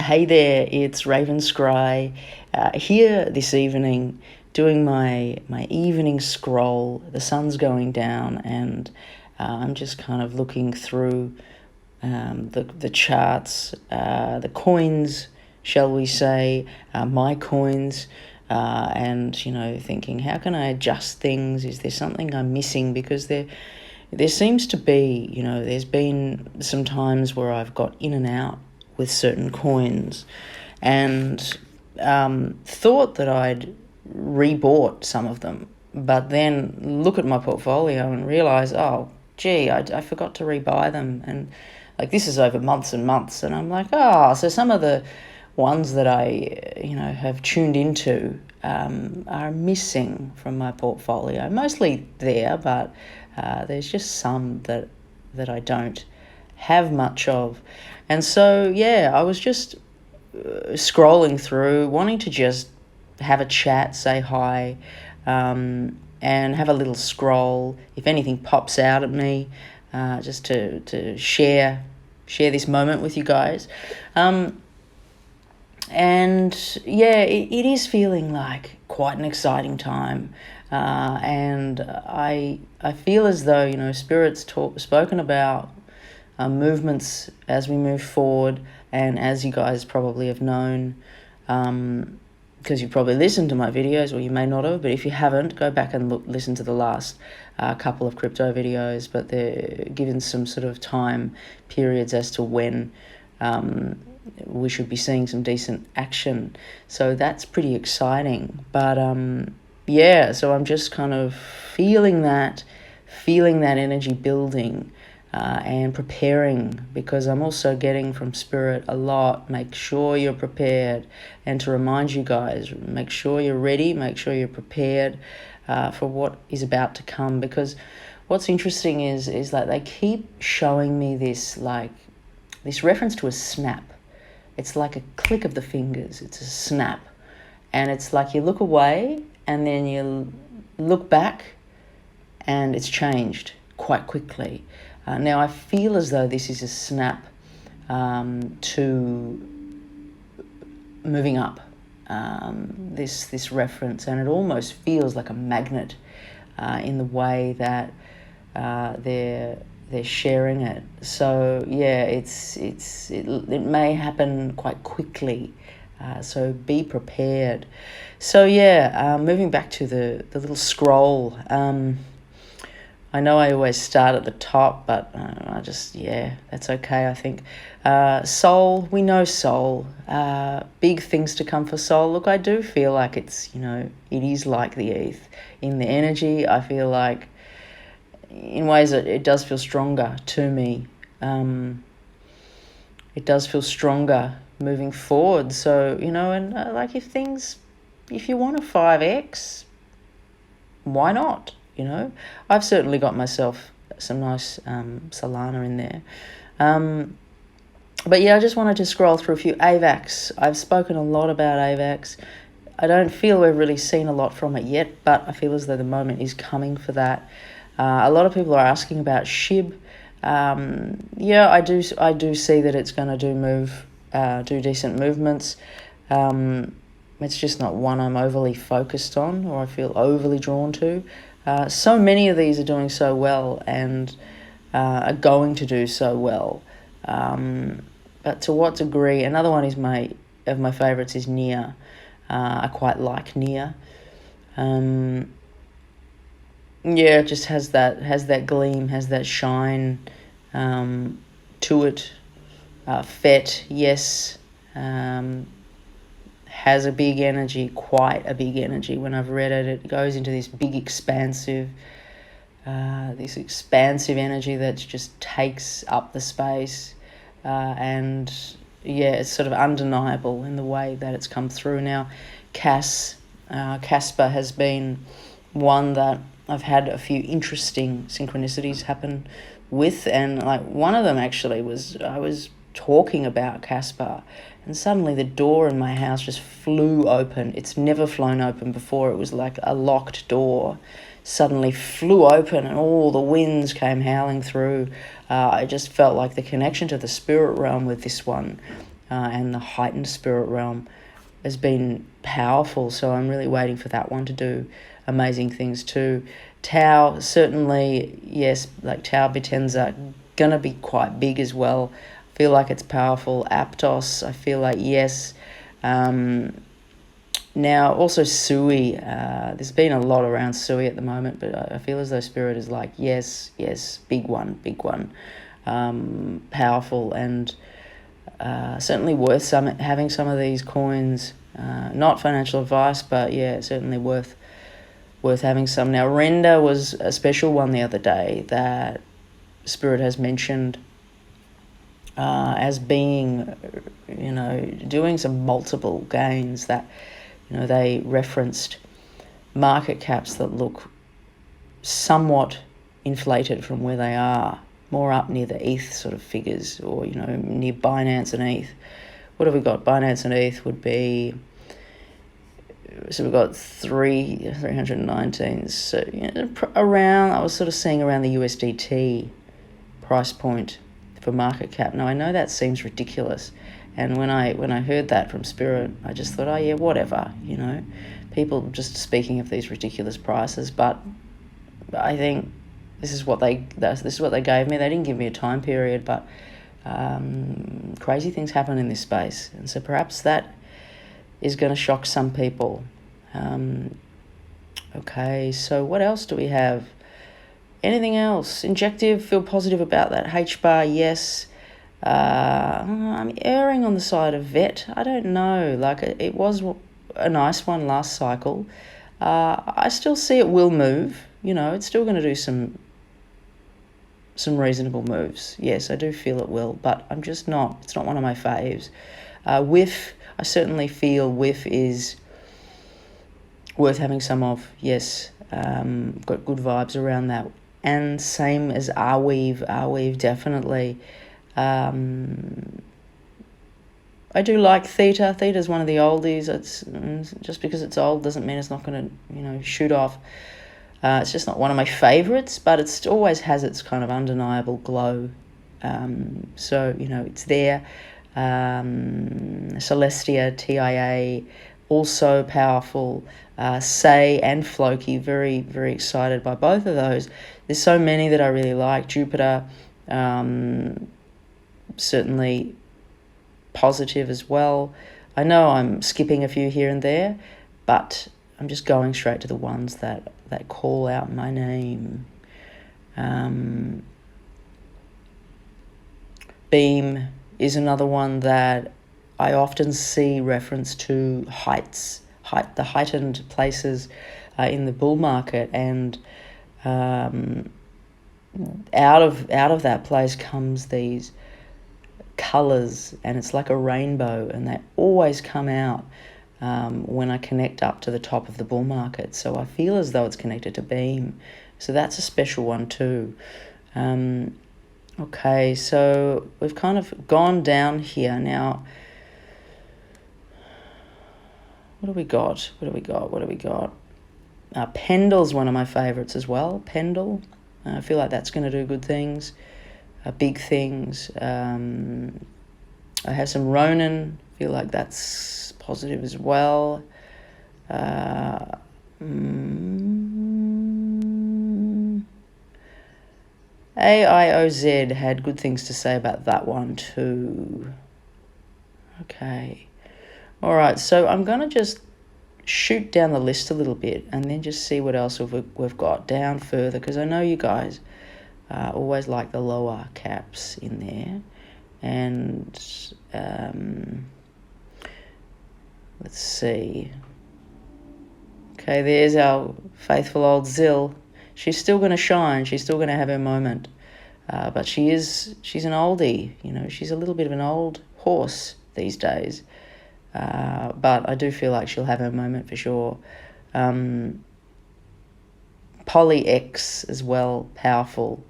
Hey there, it's Raven Scry here this evening doing my evening scroll. The sun's going down and I'm just kind of looking through the charts, the coins, shall we say, my coins, and thinking, how can I adjust things? Is there something I'm missing? Because there seems to be, there's been some times where I've got in and out with certain coins and thought that I'd rebought some of them, but then look at my portfolio and realise, oh, gee, I forgot to rebuy them. And like this is over months and months. And I'm like, so some of the ones that I, have tuned into are missing from my portfolio. Mostly there, but there's just some that I don't have much of. And so, I was just scrolling through, wanting to just have a chat, say hi, and have a little scroll. If anything pops out at me, just to share this moment with you guys. It is feeling like quite an exciting time. And I feel as though, Spirit's spoken about movements as we move forward, and as you guys probably have known, because you probably listened to my videos, or you may not have, but if you haven't, go back and listen to the last couple of crypto videos, but they're given some sort of time periods as to when we should be seeing some decent action. So that's pretty exciting. But so I'm just kind of feeling that energy building and preparing, because I'm also getting from Spirit a lot, make sure you're prepared, and to remind you guys, make sure you're ready, make sure you're prepared for what is about to come. Because what's interesting is that they keep showing me this reference to a snap. It's like a click of the fingers. It's a snap. And it's like you look away and then you look back and it's changed quite quickly. Now, I feel as though this is a snap to moving up, this reference. And it almost feels like a magnet in the way that they're sharing it. So it may happen quite quickly, so be prepared. So moving back to the little scroll, I know I always start at the top, but that's okay, I think. Soul, we know soul, big things to come for soul. Look, I do feel like it's, it is like the ETH in the energy. I feel like in ways that it does feel stronger to me. It does feel stronger moving forward. So, if you want a 5x, why not? I've certainly got myself some nice Solana in there. I just wanted to scroll through a few AVAX. I've spoken a lot about AVAX. I don't feel we've really seen a lot from it yet, but I feel as though the moment is coming for that. A lot of people are asking about SHIB. I do see that it's going to do decent movements. It's just not one I'm overly focused on or I feel overly drawn to. So many of these are doing so well and are going to do so well. But to what degree? Another one is my favorites is Nia. I quite like Nia. It just has that gleam, has that shine to it. FET, yes, has a big energy, quite a big energy. When I've read it, it goes into this big expansive energy that just takes up the space. It's sort of undeniable in the way that it's come through. Now, Casper has been one that I've had a few interesting synchronicities happen with, and one of them actually was I was talking about Casper, and suddenly the door in my house just flew open. It's never flown open before. It was like a locked door. Suddenly flew open and all the winds came howling through. I just felt like the connection to the spirit realm with this one and the heightened spirit realm has been powerful. So I'm really waiting for that one to do amazing things too. Tau, certainly, yes, like Tau Bitenza, gonna be quite big as well. I feel like it's powerful. Aptos, I feel like, yes. Now, also Sui, there's been a lot around Sui at the moment, but I feel as though Spirit is like, yes, big one, powerful, and certainly worth having some of these coins. Not financial advice, but yeah, certainly worth having some. Now, Render was a special one the other day that Spirit has mentioned as being, doing some multiple gains that, they referenced market caps that look somewhat inflated from where they are, more up near the ETH sort of figures, or, near Binance and ETH. What have we got? Binance and ETH would be, so we've got 319. So around, I was sort of seeing around the USDT price point for market cap. Now, I know that seems ridiculous, and when I heard that from Spirit, I just thought, oh yeah, whatever, people just speaking of these ridiculous prices. But I think this is what they gave me. They didn't give me a time period, but crazy things happen in this space, and so perhaps that is going to shock some people. Okay, so what else do we have? Anything else? Injective, feel positive about that. H-bar, yes. I'm erring on the side of VET. I don't know. Like, it was a nice one last cycle. I still see it will move. It's still going to do some reasonable moves. Yes, I do feel it will, but I'm just not. It's not one of my faves. WIF, I certainly feel WIF is worth having some of. Yes, got good vibes around that. And same as Arweave definitely. I do like Theta. Theta's one of the oldies. It's just because it's old doesn't mean it's not going to, shoot off. It's just not one of my favorites, but it always has its kind of undeniable glow. So, it's there. Celestia, TIA, also powerful. Say and Floki, very, very excited by both of those. There's so many that I really like. Jupiter, certainly positive as well. I know I'm skipping a few here and there, but I'm just going straight to the ones that call out my name. Beam is another one that I often see reference to the heightened places in the bull market, and out of that place comes these colors, and it's like a rainbow, and they always come out when I connect up to the top of the bull market. So I feel as though it's connected to Beam, so that's a special one too. Okay, so we've kind of gone down here now. What do we got? Pendle's one of my favorites as well. Pendle, I feel like that's going to do good things, big things. I have some Ronin, feel like that's positive as well. AIOZ had good things to say about that one too. Okay. All right, so I'm going to just shoot down the list a little bit and then just see what else we've got down further, because I know you guys always like the lower caps in there. And let's see. Okay, there's our faithful old Zill. She's still going to shine. She's still going to have her moment. But she's an oldie. She's a little bit of an old horse these days. But I do feel like she'll have her moment for sure. Poly X as well, powerful.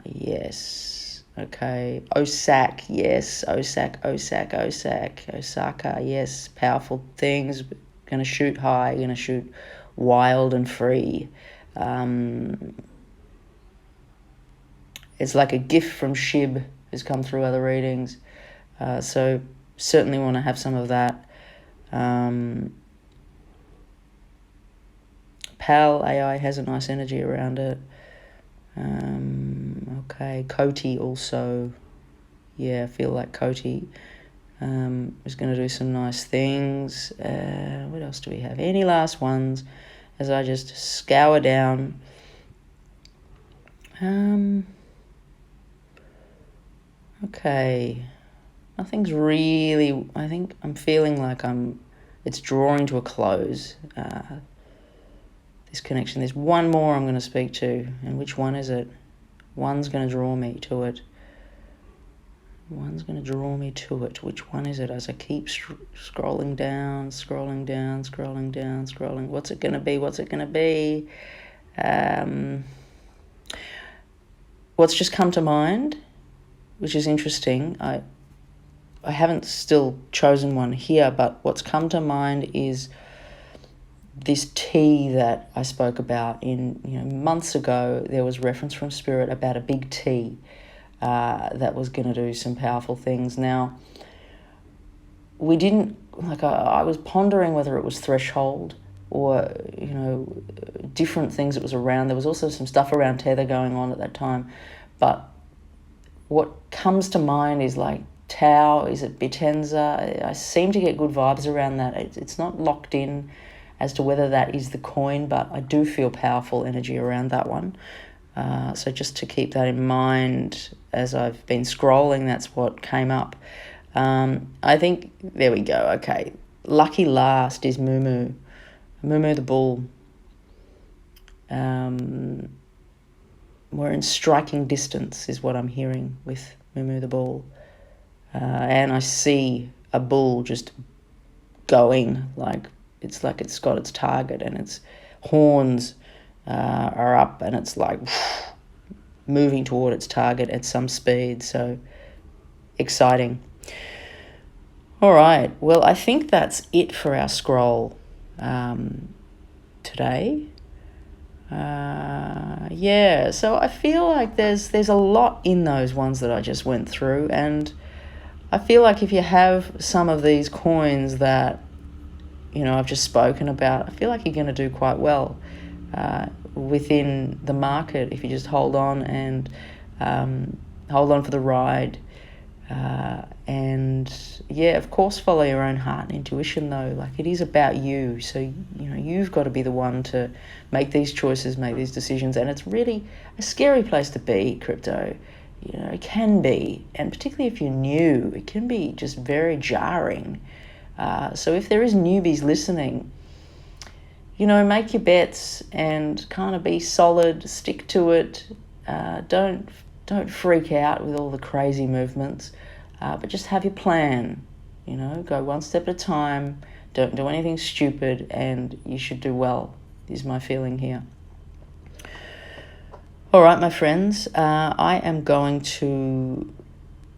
Yes. Okay. Osak, yes. Osaka, yes. Powerful things. Going to shoot high, going to shoot wild and free. It's like a gift from Shib, who's come through other readings. So certainly want to have some of that. PAL AI has a nice energy around it. Okay, Coty also. Yeah, I feel like Coty is going to do some nice things. What else do we have? Any last ones as I just scour down? Okay. Nothing's really... I think I'm feeling like it's drawing to a close. This connection. There's one more I'm going to speak to. And which one is it? One's going to draw me to it. One's going to draw me to it. Which one is it? As I keep scrolling down, scrolling down, scrolling down, scrolling. What's it going to be? What's it going to be? What's just come to mind, which is interesting. I haven't still chosen one here, but what's come to mind is this tea that I spoke about in months ago. There was reference from Spirit about a big tea that was going to do some powerful things. Now, we didn't, I was pondering whether it was threshold or, different things that was around. There was also some stuff around Tether going on at that time. But what comes to mind is like Tau, is it Bitenza? I seem to get good vibes around that. It's not locked in as to whether that is the coin, but I do feel powerful energy around that one. So just to keep that in mind as I've been scrolling, that's what came up. I think, there we go, okay. Lucky last is Mumu the bull. We're in striking distance is what I'm hearing with Mumu the bull. And I see a bull just going, it's got its target and its horns are up and it's like moving toward its target at some speed. So exciting. All right. Well, I think that's it for our scroll today. Yeah, so I feel like there's a lot in those ones that I just went through, and I feel like if you have some of these coins that I've just spoken about, I feel like you're going to do quite well within the market if you just hold on and hold on for the ride. And yeah, of course, follow your own heart and intuition though. It is about you. So, you've got to be the one to make these choices, make these decisions. And it's really a scary place to be, crypto. It can be. And particularly if you're new, it can be just very jarring. So if there is newbies listening, make your bets and kind of be solid, stick to it. Don't freak out with all the crazy movements, but just have your plan. Go one step at a time. Don't do anything stupid, and you should do well, is my feeling here. All right, my friends, I am going to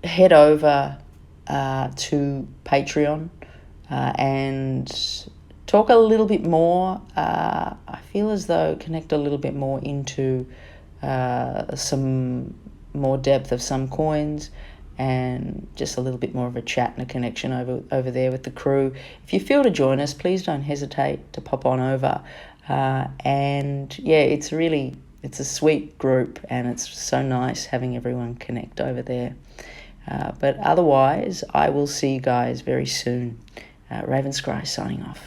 head over to Patreon and talk a little bit more. I feel as though connect a little bit more into some more depth of some coins and just a little bit more of a chat and a connection over there with the crew. If you feel to join us, please don't hesitate to pop on over. And yeah, it's a sweet group and it's so nice having everyone connect over there. But otherwise, I will see you guys very soon. Raven Scry signing off.